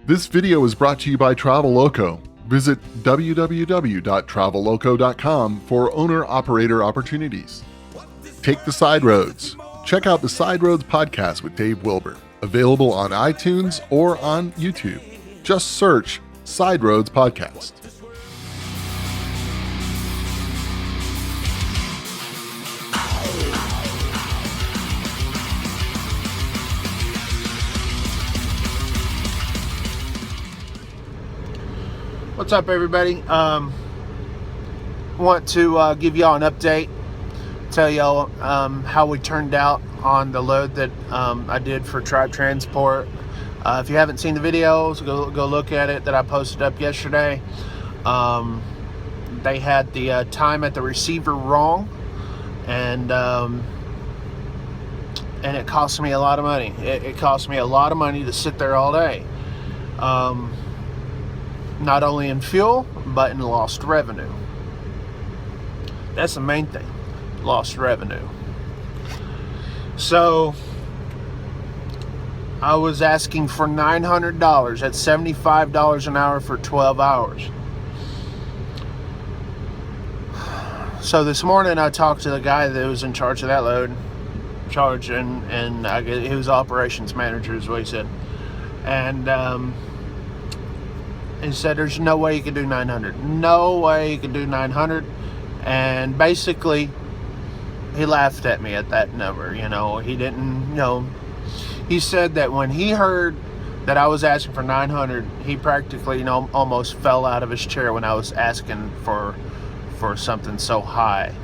This video is brought to you by Traveloco. Visit www.traveloco.com for owner-operator opportunities. Take the Side Roads. Check out the Side Roads podcast with Dave Wilbur. Available on iTunes or on YouTube. Just search Side Roads Podcast. What's up, everybody? Want to give y'all an update, tell y'all how we turned out on the load that I did for Tribe Transport. If you haven't seen the videos, go look at it that I posted up yesterday. They had the time at the receiver wrong, and it cost me a lot of money. It cost me a lot of money to sit there all day. Not only in fuel, but in lost revenue. That's the main thing, lost revenue. So, I was asking for $900. That's $75 an hour for 12 hours. So this morning I talked to the guy that was in charge of that load. And I guess he was operations manager is what he said. And he said there's no way you can do 900. No way you can do 900. And basically, he laughed at me at that number. He didn't, he said that when he heard that I was asking for 900, he practically, almost fell out of his chair when I was asking for something so high.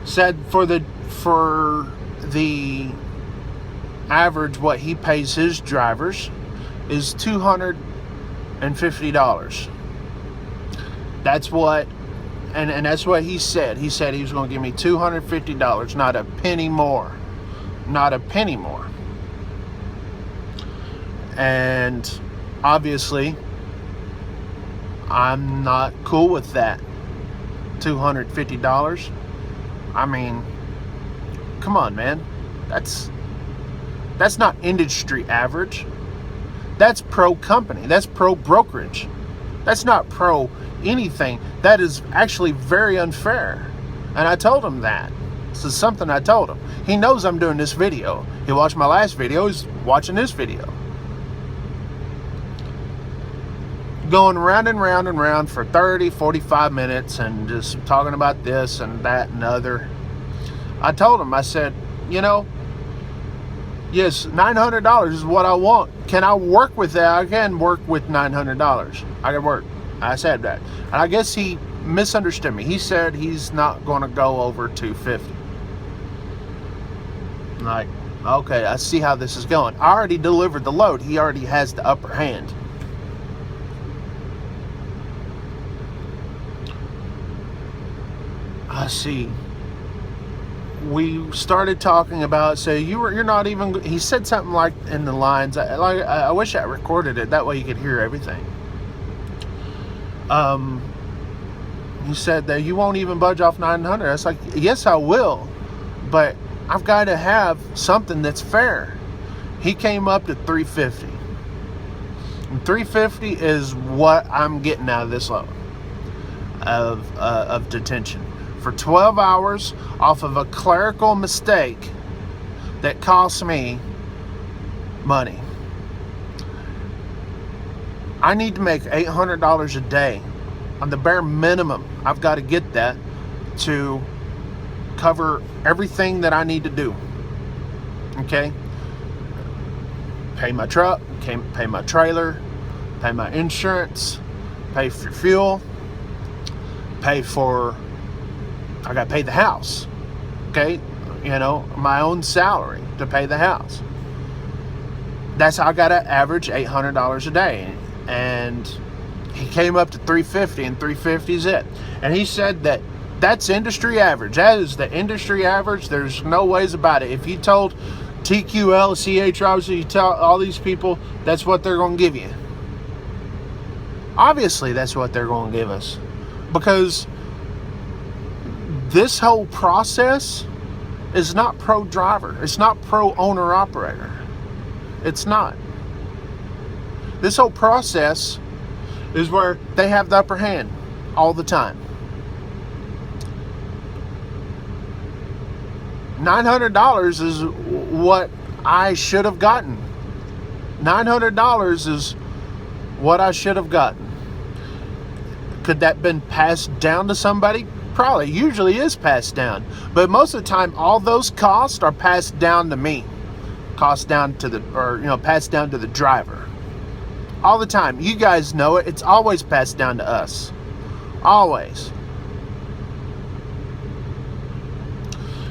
Said for the average, what he pays his drivers is $250. That's what, and that's what he said. He said he was going to give me $250, not a penny more. Not a penny more. And obviously, I'm not cool with that. $250. I mean, come on, man. That's not industry average. That's pro company. That's pro brokerage. That's not pro anything. That is actually very unfair. And I told him that. This is something I told him. He knows I'm doing this video. He watched my last video. He's watching this video. Going round and round and round for 30, 45 minutes and just talking about this and that and other. I told him, I said, yes, $900 is what I want. Can I work with that? I can work with $900. I can work. I said that. And I guess he misunderstood me. He said he's not going to go over $250. I'm like, okay, I see how this is going. I already delivered the load. He already has the upper hand. I see. We started talking about, so you're not even, he said something like in the lines, I wish I recorded it, that way you could hear everything. He said that you won't even budge off 900. I was like, yes, I will, but I've got to have something that's fair. He came up to 350. And 350 is what I'm getting out of this load of detention. For 12 hours off of a clerical mistake that cost me money. I need to make $800 a day. On the bare minimum, I've got to get that to cover everything that I need to do. Okay? Pay my truck, pay my trailer, pay my insurance, pay for fuel, I got to pay the house, okay? My own salary to pay the house. That's how I got to average $800 a day. And he came up to 350, and 350 is it. And he said that's industry average. That is the industry average. There's no ways about it. If you told TQL, CH, obviously you tell all these people, that's what they're going to give you. Obviously, that's what they're going to give us. Because this whole process is not pro driver. It's not pro owner operator. It's not. This whole process is where they have the upper hand all the time. $900 is what I should have gotten. $900 is what I should have gotten. Could that been passed down to somebody? Probably. Usually is passed down. But most of the time, all those costs are passed down to me. Passed down to the driver. All the time. You guys know it. It's always passed down to us. Always.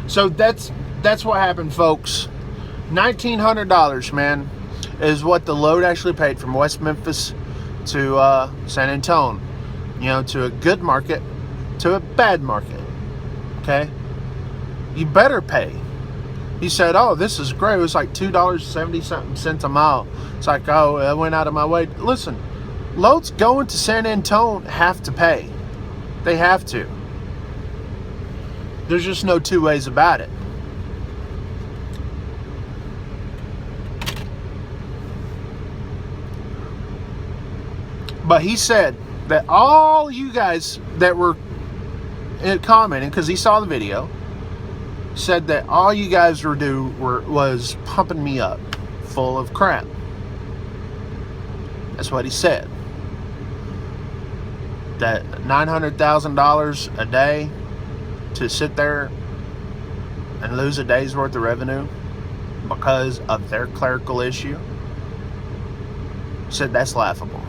So that's what happened, folks. $1,900, man, is what the load actually paid from West Memphis to San Antonio. To a good market, to a bad market. Okay? You better pay. He said, oh, this is great. It was like $2.70 a mile. It's like, oh, I went out of my way. Listen, loads going to San Antonio have to pay. They have to. There's just no two ways about it. But he said that all you guys that were commenting, because he saw the video, said that all you guys was pumping me up full of crap. That's what he said. That $900,000 a day to sit there and lose a day's worth of revenue because of their clerical issue, said that's laughable.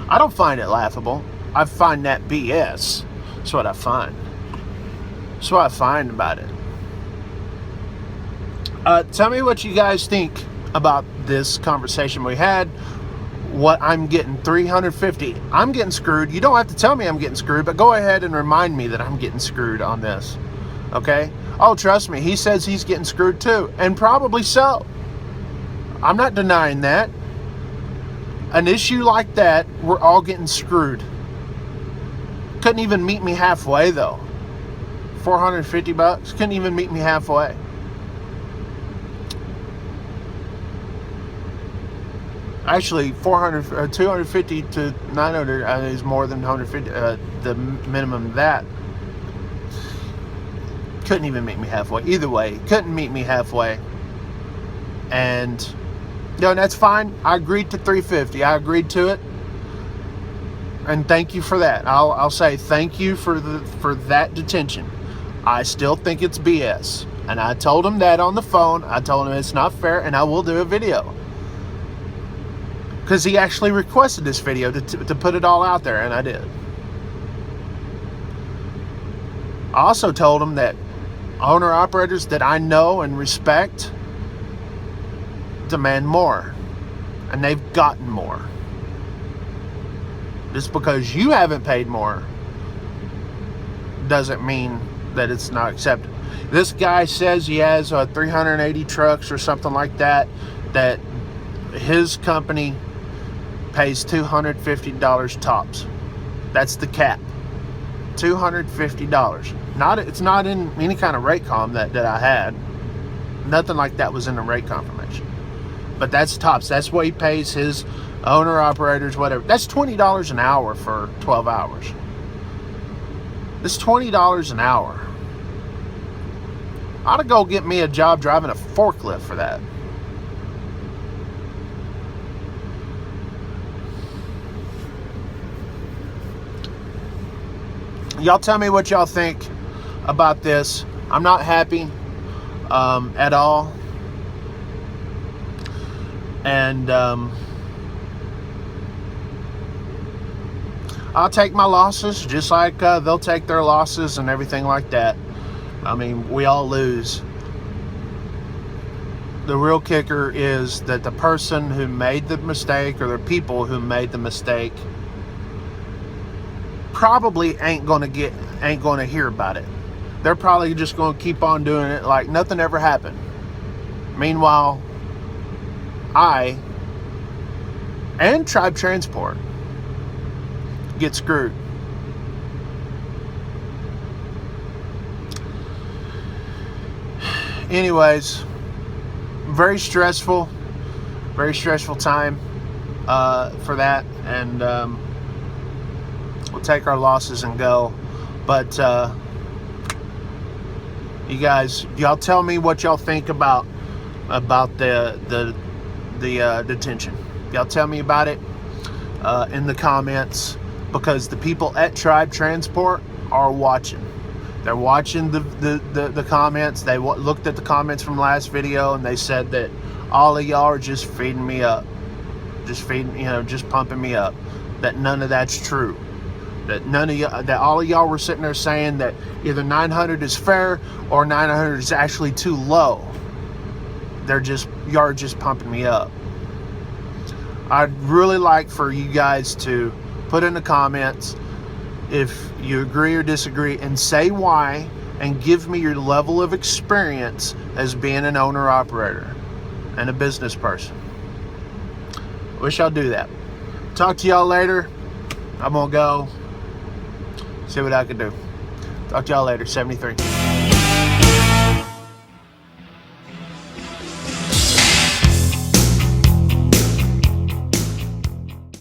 I don't find it laughable. I find that BS. That's what I find. That's what I find about it. Tell me what you guys think about this conversation we had. What I'm getting, $350. I'm getting screwed. You don't have to tell me I'm getting screwed, but go ahead and remind me that I'm getting screwed on this. Okay? Oh, trust me, he says he's getting screwed too, and probably so. I'm not denying that. An issue like that, we're all getting screwed. Couldn't even meet me halfway though. $450 couldn't even meet me halfway. Actually, 250 to 900 is more than 150. The minimum of that couldn't even meet me halfway. Either way, couldn't meet me halfway. And that's fine. I agreed to 350. I agreed to it, and thank you for that. I'll say thank you for that detention. I still think it's BS, and I told him that on the phone. I told him it's not fair, and I will do a video. Because he actually requested this video to put it all out there, and I did. I also told him that owner-operators that I know and respect demand more, and they've gotten more. Just because you haven't paid more doesn't mean that it's not accepted. This guy says he has 380 trucks or something like that his company pays $250 tops. That's the cap. $250. It's not in any kind of rate comm that I had. Nothing like that was in the rate confirmation. But that's tops. That's what he pays his owner operators, whatever. That's $20 an hour for 12 hours. It's $20 an hour. I ought to go get me a job driving a forklift for that. Y'all tell me what y'all think about this. I'm not happy at all. And I'll take my losses just like they'll take their losses and everything like that. I mean, we all lose. The real kicker is that the person who made the mistake, or the people who made the mistake, probably ain't gonna hear about it. They're probably just gonna keep on doing it like nothing ever happened. Meanwhile, I and Tribe Transport get screwed. Anyways, very stressful. very stressful time for that, and we'll take our losses and go. But you guys, y'all tell me what y'all think about the detention. Y'all tell me about it in the comments, because the people at Tribe Transport are watching. They're watching the comments. They looked at the comments from last video, and they said that all of y'all are just feeding me up, just pumping me up. That none of that's true. That all of y'all were sitting there saying that either 900 is fair or 900 is actually too low. Y'all are just pumping me up. I'd really like for you guys to put in the comments if you agree or disagree, and say why, and give me your level of experience as being an owner-operator and a business person. Wish I'll do that. Talk to y'all later. I'm gonna go see what I can do. Talk to y'all later. 73.